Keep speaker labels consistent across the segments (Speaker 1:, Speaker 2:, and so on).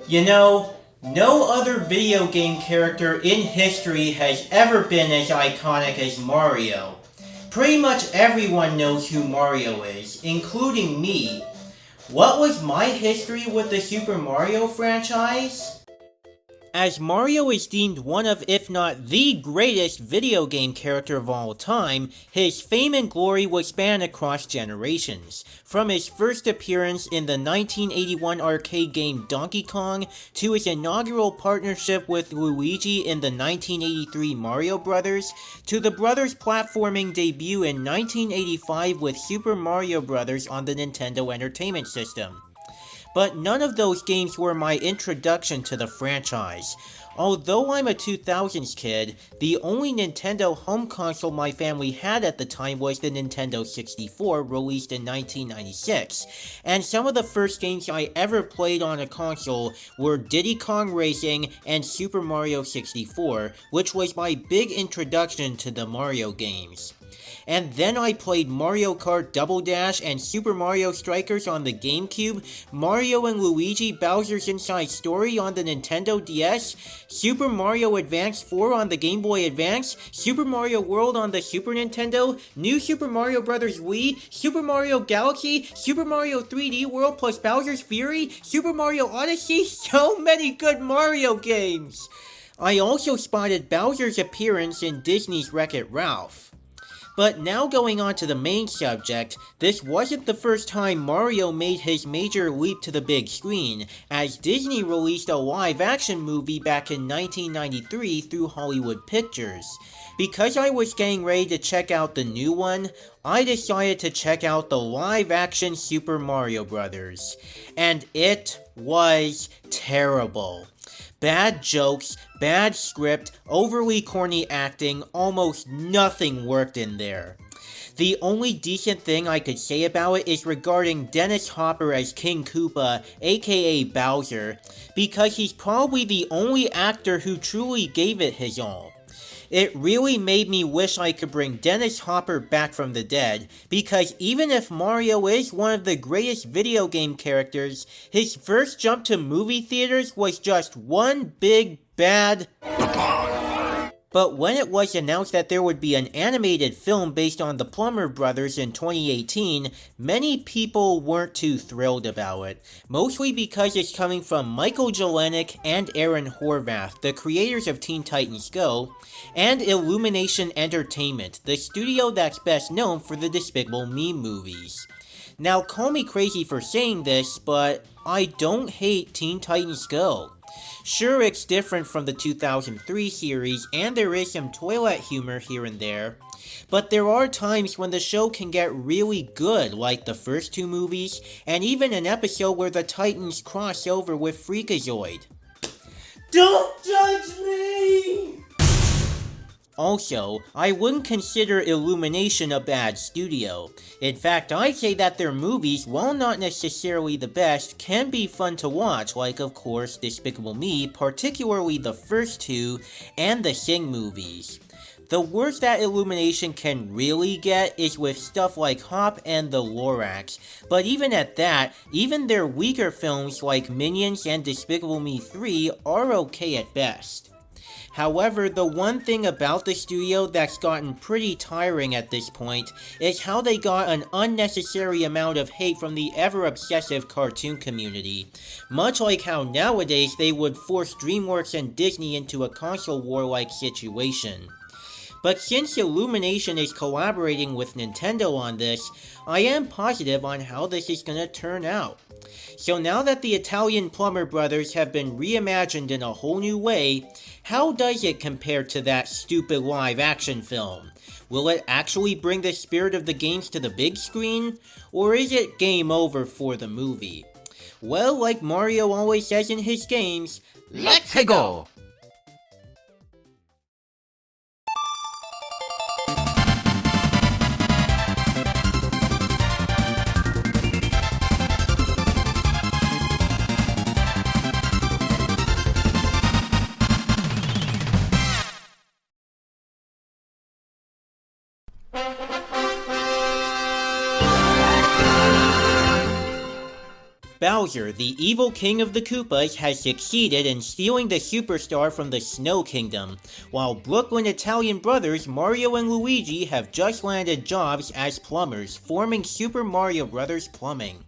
Speaker 1: You know, no other video game character in history has ever been as iconic as Mario. Pretty much everyone knows who Mario is, including me. What was my history with the Super Mario franchise? As Mario is deemed one of, if not the greatest video game character of all time, his fame and glory would span across generations. From his first appearance in the 1981 arcade game Donkey Kong, to his inaugural partnership with Luigi in the 1983 Mario Bros., to the brothers' platforming debut in 1985 with Super Mario Bros. On the Nintendo Entertainment System. But none of those games were my introduction to the franchise. Although I'm a 2000s kid, the only Nintendo home console my family had at the time was the Nintendo 64, released in 1996, and some of the first games I ever played on a console were Diddy Kong Racing and Super Mario 64, which was my big introduction to the Mario games. And then I played Mario Kart Double Dash and Super Mario Strikers on the GameCube, Mario and Luigi Bowser's Inside Story on the Nintendo DS, Super Mario Advance 4 on the Game Boy Advance, Super Mario World on the Super Nintendo, New Super Mario Bros. Wii, Super Mario Galaxy, Super Mario 3D World plus Bowser's Fury, Super Mario Odyssey, so many good Mario games! I also spotted Bowser's appearance in Disney's Wreck-It Ralph. But now going on to the main subject, this wasn't the first time Mario made his major leap to the big screen, as Disney released a live-action movie back in 1993 through Hollywood Pictures. Because I was getting ready to check out the new one, I decided to check out the live-action Super Mario Bros. And it was terrible. Bad jokes, bad script, overly corny acting, almost nothing worked in there. The only decent thing I could say about it is regarding Dennis Hopper as King Koopa, aka Bowser, because he's probably the only actor who truly gave it his all. It really made me wish I could bring Dennis Hopper back from the dead, because even if Mario is one of the greatest video game characters, his first jump to movie theaters was just one big bad... But when it was announced that there would be an animated film based on the Plumber Brothers in 2018, many people weren't too thrilled about it, mostly because it's coming from Michael Jelenic and Aaron Horvath, the creators of Teen Titans Go, and Illumination Entertainment, the studio that's best known for the Despicable Me movies. Now, call me crazy for saying this, but I don't hate Teen Titans Go. Sure, it's different from the 2003 series, and there is some toilet humor here and there, but there are times when the show can get really good, like the first two movies, and even an episode where the Titans cross over with Freakazoid. Don't judge me! Also, I wouldn't consider Illumination a bad studio. In fact, I'd say that their movies, while not necessarily the best, can be fun to watch, like of course Despicable Me, particularly the first two, and the Sing movies. The worst that Illumination can really get is with stuff like Hop and the Lorax, but even at that, even their weaker films like Minions and Despicable Me 3 are okay at best. However, the one thing about the studio that's gotten pretty tiring at this point is how they got an unnecessary amount of hate from the ever-obsessive cartoon community, much like how nowadays they would force DreamWorks and Disney into a console war-like situation. But since Illumination is collaborating with Nintendo on this, I am positive on how this is gonna turn out. So now that the Italian Plumber Brothers have been reimagined in a whole new way, how does it compare to that stupid live-action film? Will it actually bring the spirit of the games to the big screen? Or is it game over for the movie? Well, like Mario always says in his games, let's go! Bowser, the evil king of the Koopas, has succeeded in stealing the superstar from the Snow Kingdom, while Brooklyn Italian brothers Mario and Luigi have just landed jobs as plumbers, forming Super Mario Bros. Plumbing.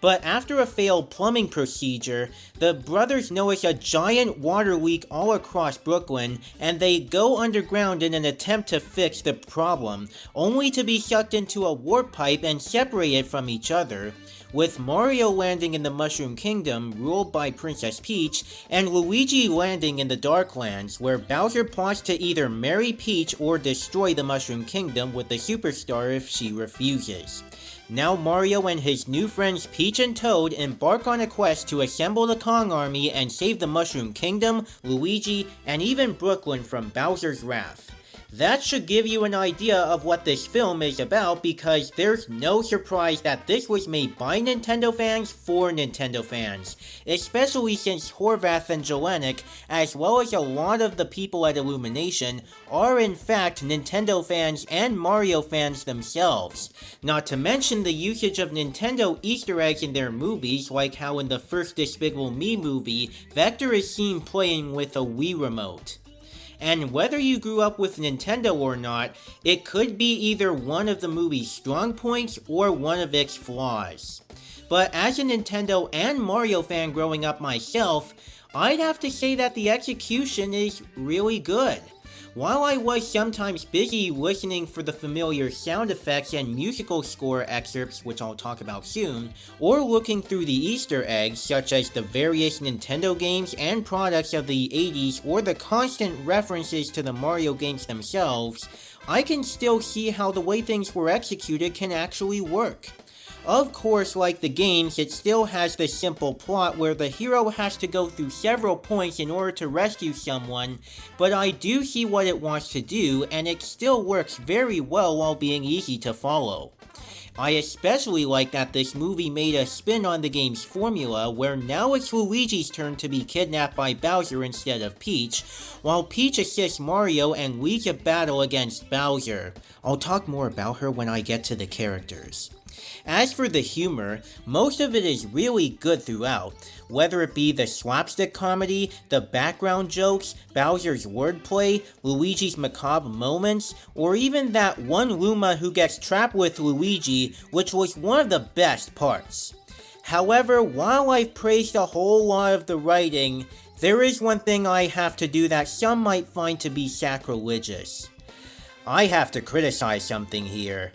Speaker 1: But after a failed plumbing procedure, the brothers notice a giant water leak all across Brooklyn, and they go underground in an attempt to fix the problem, only to be sucked into a warp pipe and separated from each other, with Mario landing in the Mushroom Kingdom, ruled by Princess Peach, and Luigi landing in the Darklands, where Bowser plots to either marry Peach or destroy the Mushroom Kingdom with the superstar if she refuses. Now Mario and his new friends Peach and Toad embark on a quest to assemble the Kong army and save the Mushroom Kingdom, Luigi, and even Brooklyn from Bowser's wrath. That should give you an idea of what this film is about, because there's no surprise that this was made by Nintendo fans for Nintendo fans, especially since Horvath and Jelinek, as well as a lot of the people at Illumination, are in fact Nintendo fans and Mario fans themselves. Not to mention the usage of Nintendo Easter eggs in their movies, like how in the first Despicable Me movie, Vector is seen playing with a Wii remote. And whether you grew up with Nintendo or not, it could be either one of the movie's strong points or one of its flaws. But as a Nintendo and Mario fan growing up myself, I'd have to say that the execution is really good. While I was sometimes busy listening for the familiar sound effects and musical score excerpts, which I'll talk about soon, or looking through the Easter eggs such as the various Nintendo games and products of the 80s or the constant references to the Mario games themselves, I can still see how the way things were executed can actually work. Of course, like the games, it still has the simple plot where the hero has to go through several points in order to rescue someone, but I do see what it wants to do, and it still works very well while being easy to follow. I especially like that this movie made a spin on the game's formula, where now it's Luigi's turn to be kidnapped by Bowser instead of Peach, while Peach assists Mario and leads a battle against Bowser. I'll talk more about her when I get to the characters. As for the humor, most of it is really good throughout, whether it be the slapstick comedy, the background jokes, Bowser's wordplay, Luigi's macabre moments, or even that one Luma who gets trapped with Luigi, which was one of the best parts. However, while I've praised a whole lot of the writing, there is one thing I have to do that some might find to be sacrilegious. I have to criticize something here.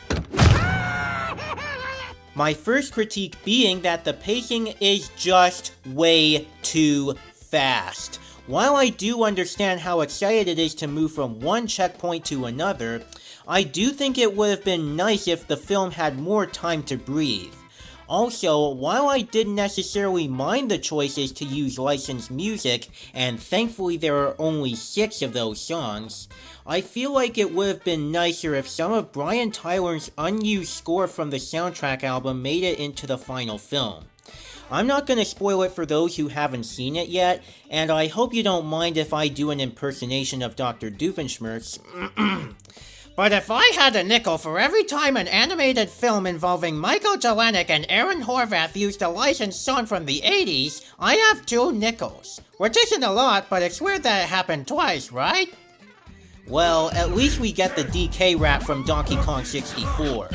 Speaker 1: My first critique being that the pacing is just way too fast. While I do understand how excited it is to move from one checkpoint to another, I do think it would have been nice if the film had more time to breathe. Also, while I didn't necessarily mind the choices to use licensed music, and thankfully there are only 6 of those songs, I feel like it would have been nicer if some of Brian Tyler's unused score from the soundtrack album made it into the final film. I'm not going to spoil it for those who haven't seen it yet, and I hope you don't mind if I do an impersonation of Dr. Doofenshmirtz. But if I had a nickel for every time an animated film involving Michael Jelinek and Aaron Horvath used a licensed song from the 80s, I have 2 nickels. Which isn't a lot, but it's weird that it happened twice, right? Well, at least we get the DK rap from Donkey Kong 64.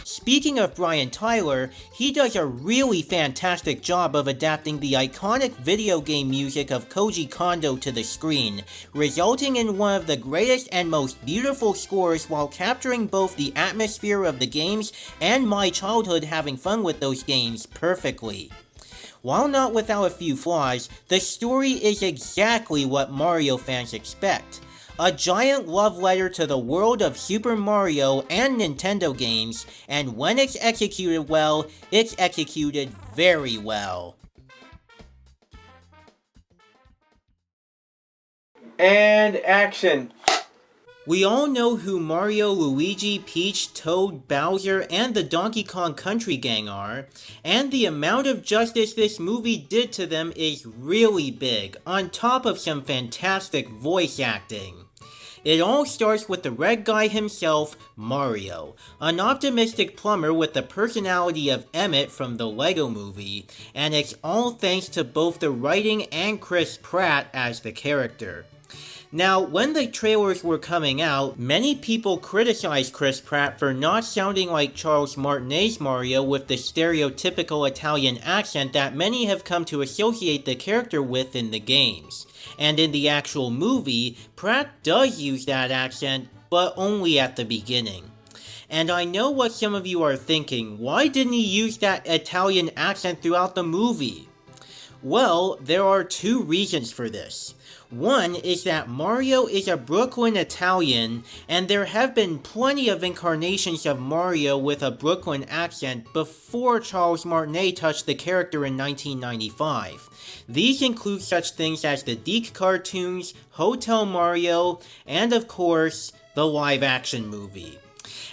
Speaker 1: Speaking of Brian Tyler, he does a really fantastic job of adapting the iconic video game music of Koji Kondo to the screen, resulting in one of the greatest and most beautiful scores while capturing both the atmosphere of the games and my childhood having fun with those games perfectly. While not without a few flaws, the story is exactly what Mario fans expect. A giant love letter to the world of Super Mario and Nintendo games, and when it's executed well, it's executed very well.
Speaker 2: And action!
Speaker 1: We all know who Mario, Luigi, Peach, Toad, Bowser, and the Donkey Kong Country Gang are, and the amount of justice this movie did to them is really big, on top of some fantastic voice acting. It all starts with the red guy himself, Mario, an optimistic plumber with the personality of Emmett from the Lego Movie, and it's all thanks to both the writing and Chris Pratt as the character. Now, when the trailers were coming out, many people criticized Chris Pratt for not sounding like Charles Martinet's Mario with the stereotypical Italian accent that many have come to associate the character with in the games. And in the actual movie, Pratt does use that accent, but only at the beginning. And I know what some of you are thinking, why didn't he use that Italian accent throughout the movie? Well, there are two reasons for this. One is that Mario is a Brooklyn Italian, and there have been plenty of incarnations of Mario with a Brooklyn accent before Charles Martinet touched the character in 1995. These include such things as the DiC cartoons, Hotel Mario, and of course, the live-action movie.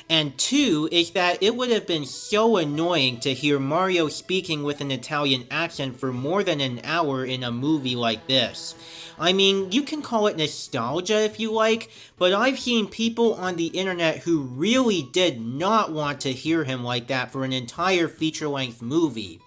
Speaker 1: And two is that it would have been so annoying to hear Mario speaking with an Italian accent for more than an hour in a movie like this. I mean, you can call it nostalgia if you like, but I've seen people on the internet who really did not want to hear him like that for an entire feature-length movie.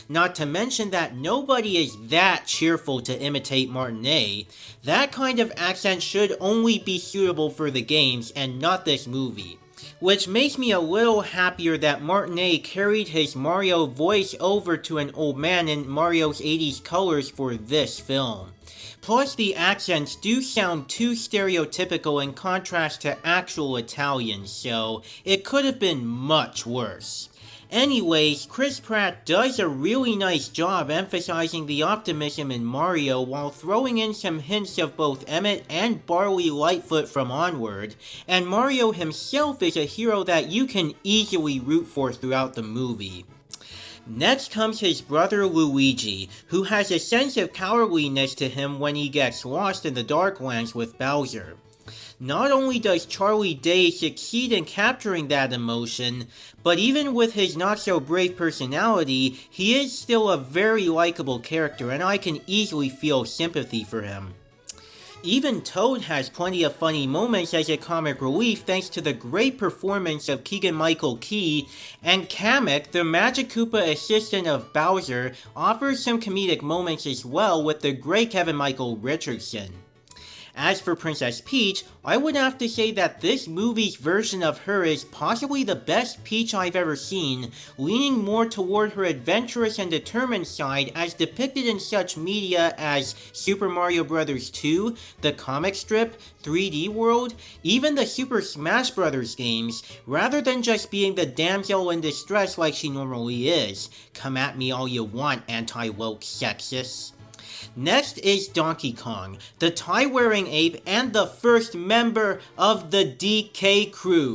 Speaker 1: Not to mention that nobody is that cheerful to imitate Martinet. That kind of accent should only be suitable for the games and not this movie. Which makes me a little happier that Martinet carried his Mario voice over to an old man in Mario's 80s colors for this film. Plus, the accents do sound too stereotypical in contrast to actual Italian, so it could have been much worse. Anyways, Chris Pratt does a really nice job emphasizing the optimism in Mario while throwing in some hints of both Emmett and Barley Lightfoot from Onward, and Mario himself is a hero that you can easily root for throughout the movie. Next comes his brother Luigi, who has a sense of cowardliness to him when he gets lost in the Darklands with Bowser. Not only does Charlie Day succeed in capturing that emotion, but even with his not-so-brave personality, he is still a very likable character and I can easily feel sympathy for him. Even Toad has plenty of funny moments as a comic relief thanks to the great performance of Keegan-Michael Key, and Kamek, the Magic Koopa assistant of Bowser, offers some comedic moments as well with the great Kevin Michael Richardson. As for Princess Peach, I would have to say that this movie's version of her is possibly the best Peach I've ever seen, leaning more toward her adventurous and determined side as depicted in such media as Super Mario Bros. 2, the comic strip, 3D World, even the Super Smash Bros. Games, rather than just being the damsel in distress like she normally is. Come at me all you want, anti-woke sexists. Next is Donkey Kong, the tie-wearing ape and the first member of the DK crew.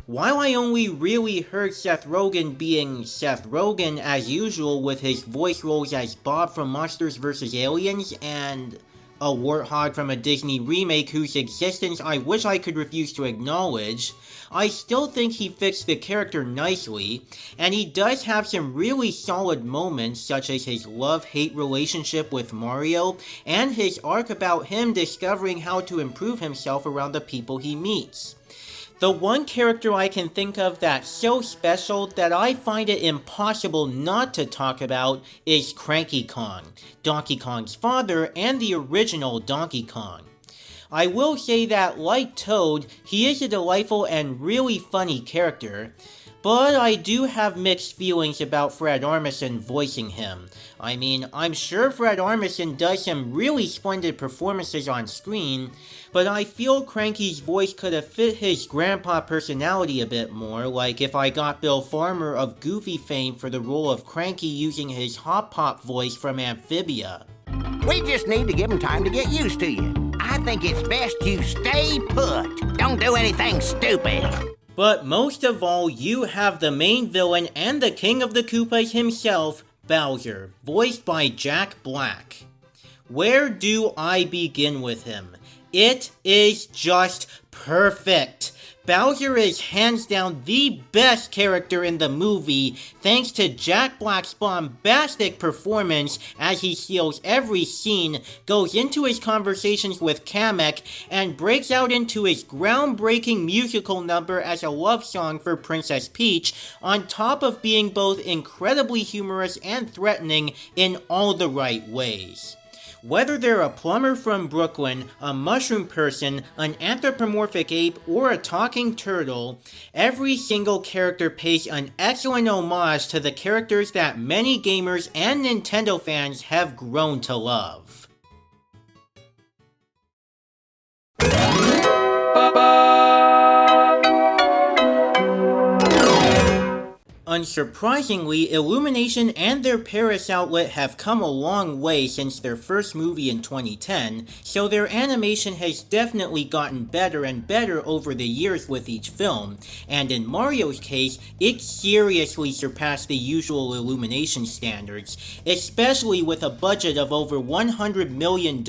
Speaker 1: While I only really heard Seth Rogen being Seth Rogen as usual with his voice roles as Bob from Monsters vs. Aliens and a warthog from a Disney remake whose existence I wish I could refuse to acknowledge, I still think he fits the character nicely, and he does have some really solid moments such as his love-hate relationship with Mario, and his arc about him discovering how to improve himself around the people he meets. The one character I can think of that's so special that I find it impossible not to talk about is Cranky Kong, Donkey Kong's father and the original Donkey Kong. I will say that, like Toad, he is a delightful and really funny character, but I do have mixed feelings about Fred Armisen voicing him. I mean, I'm sure Fred Armisen does some really splendid performances on screen, but I feel Cranky's voice could have fit his grandpa personality a bit more, like if I got Bill Farmer of Goofy fame for the role of Cranky using his Hop Pop voice from Amphibia.
Speaker 3: We just need to give him time to get used to you. I think it's best you stay put. Don't do anything stupid.
Speaker 1: But most of all, you have the main villain and the king of the Koopas himself, Bowser, voiced by Jack Black. Where do I begin with him? It is just perfect. Bowser is hands down the best character in the movie, thanks to Jack Black's bombastic performance as he steals every scene, goes into his conversations with Kamek, and breaks out into his groundbreaking musical number as a love song for Princess Peach, on top of being both incredibly humorous and threatening in all the right ways. Whether they're a plumber from Brooklyn, a mushroom person, an anthropomorphic ape, or a talking turtle, every single character pays an excellent homage to the characters that many gamers and Nintendo fans have grown to love. Unsurprisingly, Illumination and their Paris outlet have come a long way since their first movie in 2010, so their animation has definitely gotten better and better over the years with each film, and in Mario's case, it seriously surpassed the usual Illumination standards, especially with a budget of over $100 million,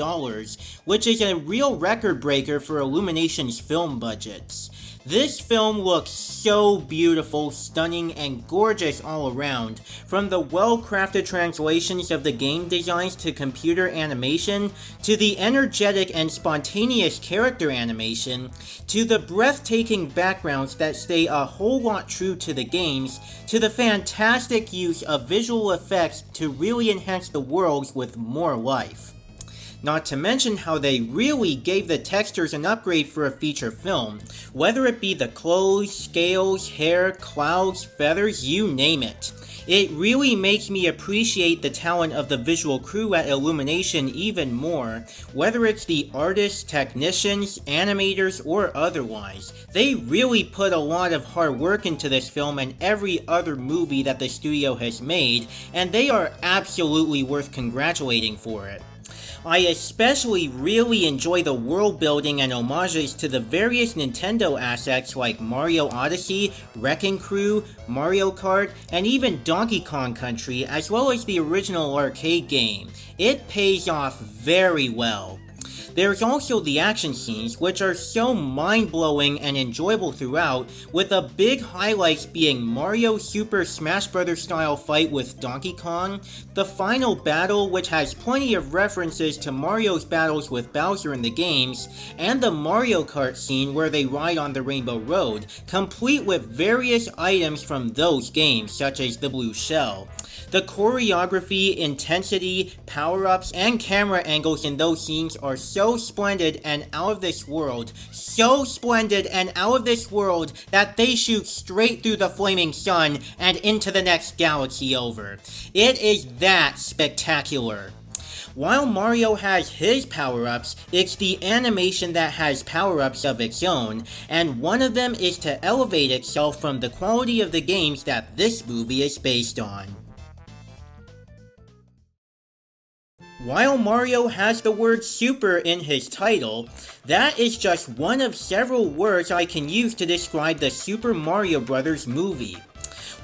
Speaker 1: which is a real record breaker for Illumination's film budgets. This film looks so beautiful, stunning, and gorgeous all around, from the well-crafted translations of the game designs to computer animation, to the energetic and spontaneous character animation, to the breathtaking backgrounds that stay a whole lot true to the games, to the fantastic use of visual effects to really enhance the worlds with more life. Not to mention how they really gave the textures an upgrade for a feature film, whether it be the clothes, scales, hair, clouds, feathers, you name it. It really makes me appreciate the talent of the visual crew at Illumination even more, whether it's the artists, technicians, animators, or otherwise. They really put a lot of hard work into this film and every other movie that the studio has made, and they are absolutely worth congratulating for it. I especially really enjoy the world building and homages to the various Nintendo assets like Mario Odyssey, Wrecking Crew, Mario Kart, and even Donkey Kong Country, as well as the original arcade game. It pays off very well. There's also the action scenes, which are so mind-blowing and enjoyable throughout, with the big highlights being Mario's Super Smash Bros. Style fight with Donkey Kong, the final battle which has plenty of references to Mario's battles with Bowser in the games, and the Mario Kart scene where they ride on the Rainbow Road, complete with various items from those games, such as the Blue Shell. The choreography, intensity, power-ups, and camera angles in those scenes are so splendid and out of this world, that they shoot straight through the flaming sun and into the next galaxy over. It is that spectacular. While Mario has his power-ups, it's the animation that has power-ups of its own, and one of them is to elevate itself from the quality of the games that this movie is based on. While Mario has the word super in his title, that is just one of several words I can use to describe the Super Mario Bros. Movie.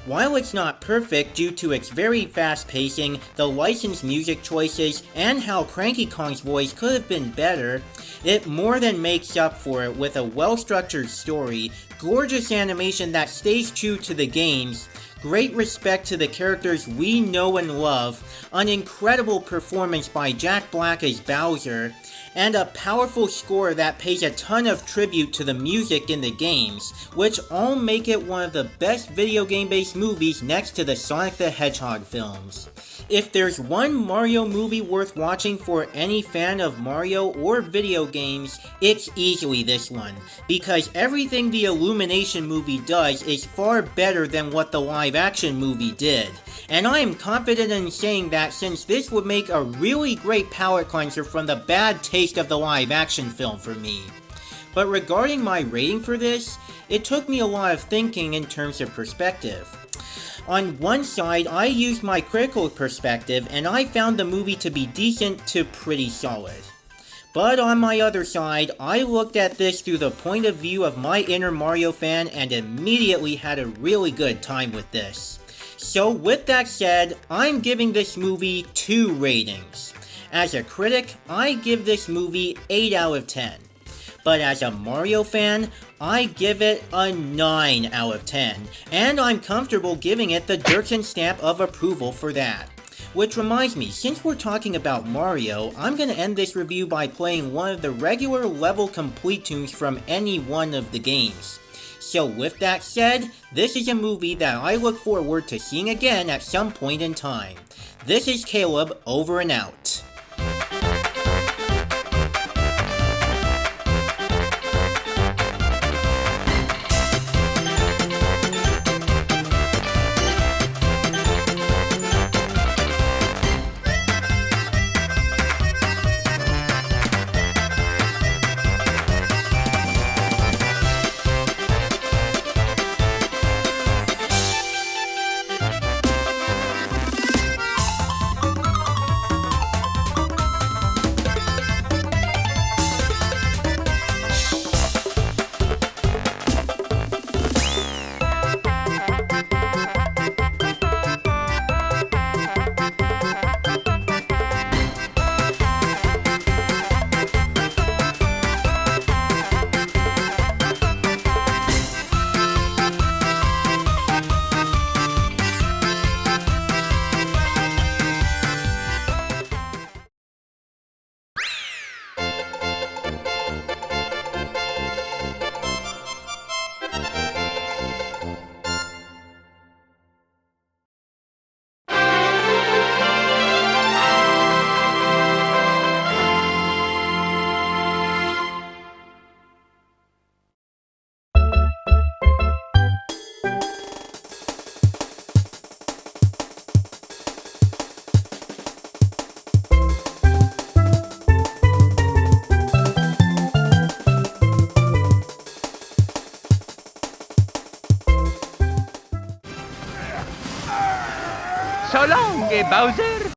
Speaker 1: While it's not perfect due to its very fast pacing, the licensed music choices, and how Cranky Kong's voice could have been better, it more than makes up for it with a well-structured story, gorgeous animation that stays true to the games, great respect to the characters we know and love, an incredible performance by Jack Black as Bowser, and a powerful score that pays a ton of tribute to the music in the games, which all make it one of the best video game-based movies next to the Sonic the Hedgehog films. If there's one Mario movie worth watching for any fan of Mario or video games, it's easily this one, because everything the Illumination movie does is far better than what the live-action movie did. And I am confident in saying that since this would make a really great palate cleanser from the bad taste of the live-action film for me. But regarding my rating for this, it took me a lot of thinking in terms of perspective. On one side, I used my critical perspective, and I found the movie to be decent to pretty solid. But on my other side, I looked at this through the point of view of my inner Mario fan and immediately had a really good time with this. So with that said, I'm giving this movie 2 ratings. As a critic, I give this movie 8 out of 10. But as a Mario fan, I give it a 9 out of 10, and I'm comfortable giving it the Dirksen stamp of approval for that. Which reminds me, since we're talking about Mario, I'm gonna end this review by playing one of the regular level complete tunes from any one of the games. So with that said, this is a movie that I look forward to seeing again at some point in time. This is Caleb, over and out.
Speaker 4: So long, Bowser!